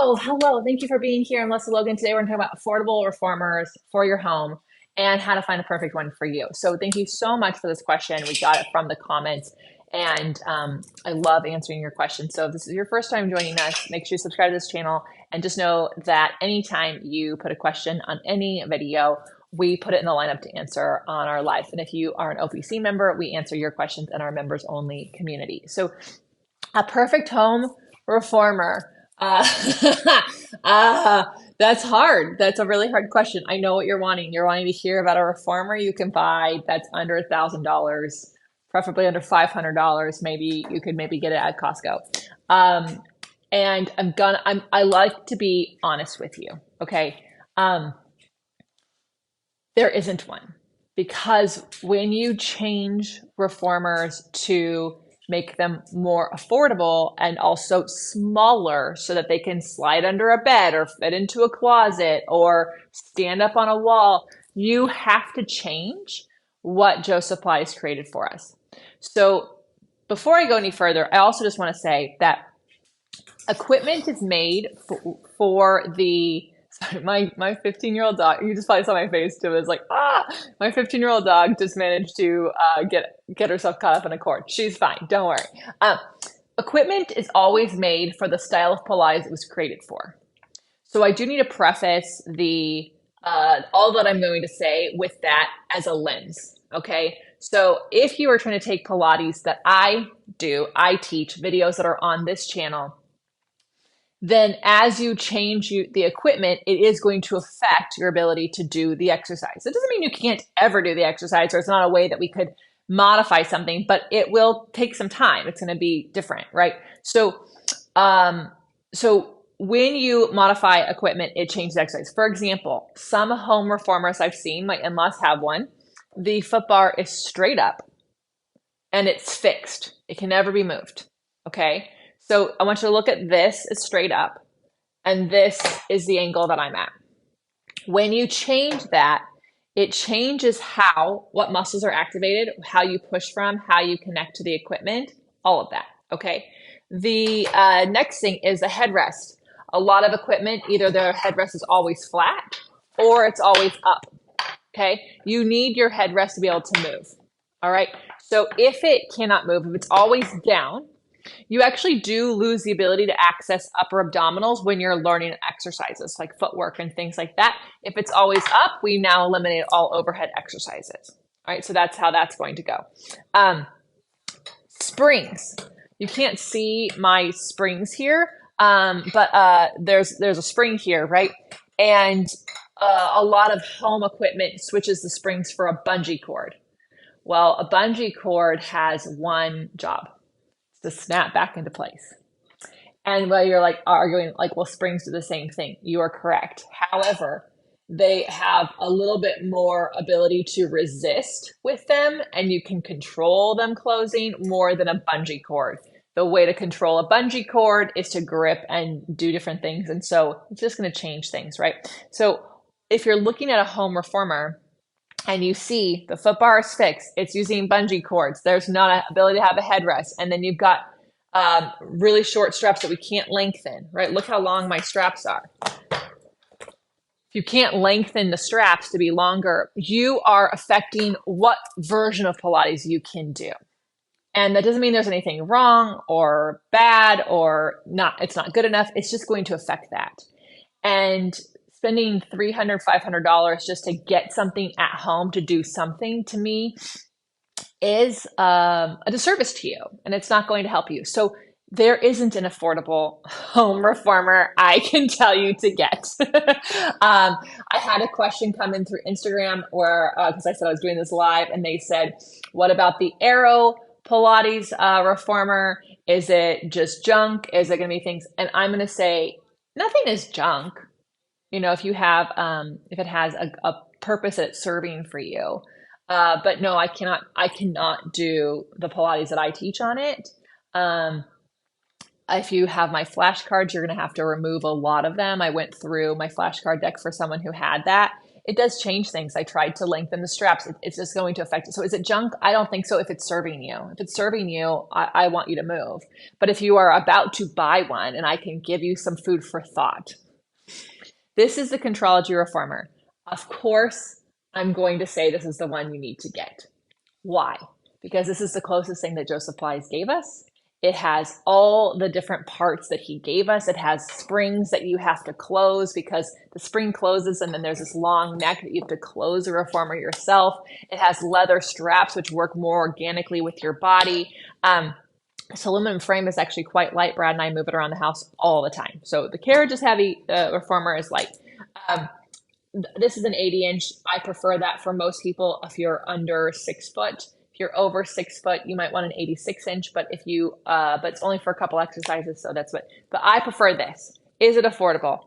Hello. Thank you for being here. I'm Lesley Logan. Today we're going to talk about affordable reformers for your home and how to find the perfect one for you. So thank you so much for this question. We got it from the comments, and I love answering your questions. So if this is your first time joining us, make sure you subscribe to this channel, and just know that anytime you put a question on any video, we put it in the lineup to answer on our live. And if you are an OPC member, we answer your questions in our members only community. So a perfect home reformer. That's hard. That's a really hard question. I know what you're wanting. You're wanting to hear about a reformer you can buy that's under $1,000, preferably under $500. Maybe you could maybe get it at Costco. And I like to be honest with you. Okay. There isn't one, because when you change reformers to make them more affordable and also smaller so that they can slide under a bed or fit into a closet or stand up on a wall, you have to change what Joe Supply has created for us. So before I go any further, I also just want to say that equipment is made for the my 15-year-old dog, you just probably saw my face too, is like, my 15-year-old dog just managed to get herself caught up in a cord. She's fine, don't worry. Equipment is always made for the style of Pilates it was created for. So I do need to preface all that I'm going to say with that as a lens, okay? So if you are trying to take Pilates that I teach, videos that are on this channel, then as you change the equipment, it is going to affect your ability to do the exercise. It doesn't mean you can't ever do the exercise, or it's not a way that we could modify something, but it will take some time. It's going to be different, right? So when you modify equipment, it changes exercise. For example, some home reformers I've seen, my in-laws have one, the foot bar is straight up and it's fixed. It can never be moved, okay? So I want you to look at this as straight up, and this is the angle that I'm at. When you change that, it changes what muscles are activated, how you push from, how you connect to the equipment, all of that, okay? The next thing is the headrest. A lot of equipment, either the headrest is always flat or it's always up, okay? You need your headrest to be able to move, all right? So if it cannot move, if it's always down, you actually do lose the ability to access upper abdominals when you're learning exercises like footwork and things like that. If it's always up, we now eliminate all overhead exercises. All right, so that's how that's going to go. Springs. You can't see my springs here, but there's a spring here, right? And a lot of home equipment switches the springs for a bungee cord. Well, a bungee cord has one job: to snap back into place. And while you're like arguing, like, well, springs do the same thing, you are correct. However, they have a little bit more ability to resist with them, and you can control them closing more than a bungee cord. The way to control a bungee cord is to grip and do different things. And so it's just going to change things, right? So if you're looking at a home reformer, and you see the foot bar is fixed, it's using bungee cords, there's not an ability to have a headrest, and then you've got really short straps that we can't lengthen, right? Look how long my straps are. If you can't lengthen the straps to be longer, you are affecting what version of Pilates you can do. And that doesn't mean there's anything wrong or bad or not, it's not good enough. It's just going to affect that. And spending $300, $500 just to get something at home to do something, to me, is a disservice to you, and it's not going to help you. So there isn't an affordable home reformer I can tell you to get. I had a question come in through Instagram where, because I said I was doing this live, and they said, what about the Aero Pilates reformer? Is it just junk? Is it going to be things? And I'm going to say nothing is junk. You know, if you have, if it has a purpose that it's serving for you. But no, I cannot do the Pilates that I teach on it. If you have my flashcards, you're going to have to remove a lot of them. I went through my flashcard deck for someone who had that, it does change things. I tried to lengthen the straps. It's just going to affect it. So is it junk? I don't think so if it's serving you. If it's serving you, I want you to move. But if you are about to buy one, and I can give you some food for thought, this is the Contrology Reformer. Of course, I'm going to say this is the one you need to get. Why? Because this is the closest thing that Joseph Pilates gave us. It has all the different parts that he gave us. It has springs that you have to close because the spring closes and then there's this long neck that you have to close the reformer yourself. It has leather straps which work more organically with your body. This aluminum frame is actually quite light. Brad and I move it around the house all the time. So the carriage is heavy, the reformer is light. This is an 80-inch. I prefer that for most people if you're under 6 foot. If you're over 6 foot, you might want an 86-inch, but if you, but it's only for a couple exercises, so that's what, but I prefer this. Is it affordable?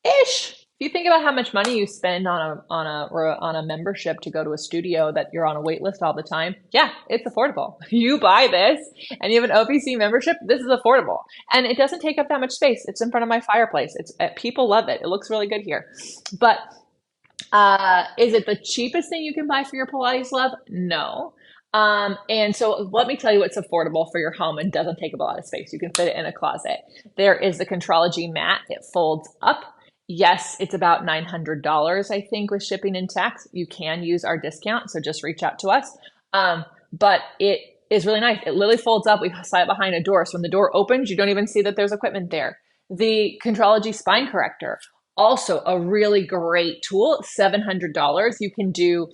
Ish. If you think about how much money you spend on a membership to go to a studio that you're on a wait list all the time, yeah, it's affordable. You buy this and you have an OPC membership, this is affordable. And it doesn't take up that much space. It's in front of my fireplace. People love it. It looks really good here. But is it the cheapest thing you can buy for your Pilates love? No. And so let me tell you what's affordable for your home and doesn't take up a lot of space. You can fit it in a closet. There is the Contrology mat. It folds up. Yes, it's about $900, I think, with shipping and tax. You can use our discount, so just reach out to us. But it is really nice. It literally folds up. We slide it behind a door. So when the door opens, you don't even see that there's equipment there. The Contrology spine corrector, also a really great tool, $700. You can do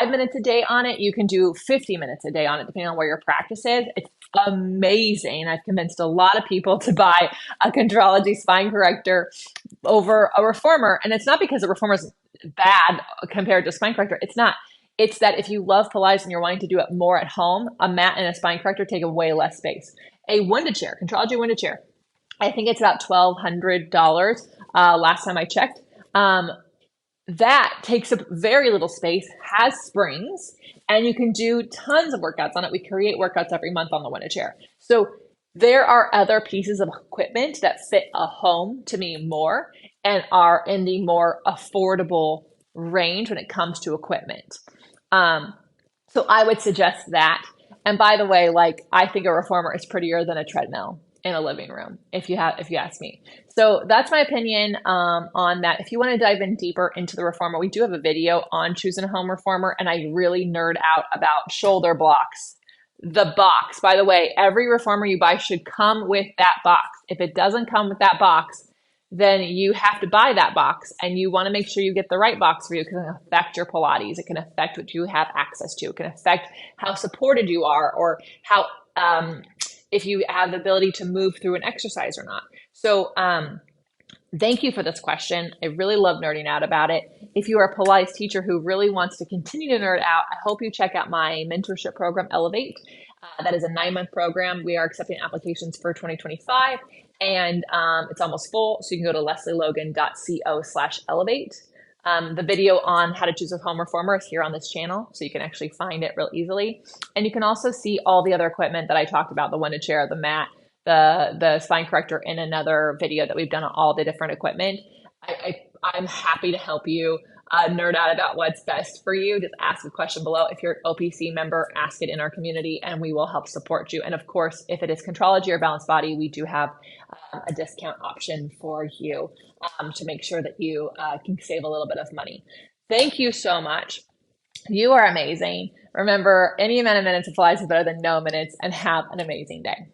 5 minutes a day on it. You can do 50 minutes a day on it, depending on where your practice is. It's amazing. I've convinced a lot of people to buy a Contrology spine corrector over a reformer. And it's not because the reformer is bad compared to spine corrector. It's not. It's that if you love Pilates and you're wanting to do it more at home, a mat and a spine corrector take up way less space. A winded chair, Contrology winded chair, I think it's about $1,200 last time I checked. That takes up very little space, has springs, and you can do tons of workouts on it. We create workouts every month on the winded chair. So there are other pieces of equipment that fit a home to me more and are in the more affordable range when it comes to equipment. So I would suggest that. And by the way, like, I think a reformer is prettier than a treadmill in a living room, if you ask me. So that's my opinion on that. If you want to dive in deeper into the reformer, we do have a video on choosing a home reformer, and I really nerd out about shoulder blocks. The box, by the way, every reformer you buy should come with that box. If it doesn't come with that box, then you have to buy that box, and you want to make sure you get the right box for you, because it can affect your Pilates. It can affect what you have access to. It can affect how supported you are, or how if you have the ability to move through an exercise or not. So thank you for this question. I really love nerding out about it. If you are a Pilates teacher who really wants to continue to nerd out, I hope you check out my mentorship program, Elevate. That is a 9-month program. We are accepting applications for 2025, and it's almost full. So you can go to lesleylogan.co/elevate. The video on how to choose a home reformer is here on this channel, so you can actually find it real easily. And you can also see all the other equipment that I talked about, the winded chair, the mat, the spine corrector, in another video that we've done on all the different equipment. I'm happy to help you nerd out about what's best for you. Just ask a question below. If you're an OPC member, ask it in our community, and we will help support you. And of course, if it is Contrology or Balanced Body, we do have a discount option for you to make sure that you can save a little bit of money. Thank you so much. You are amazing. Remember, any amount of minutes of Pilates is better than no minutes, and have an amazing day.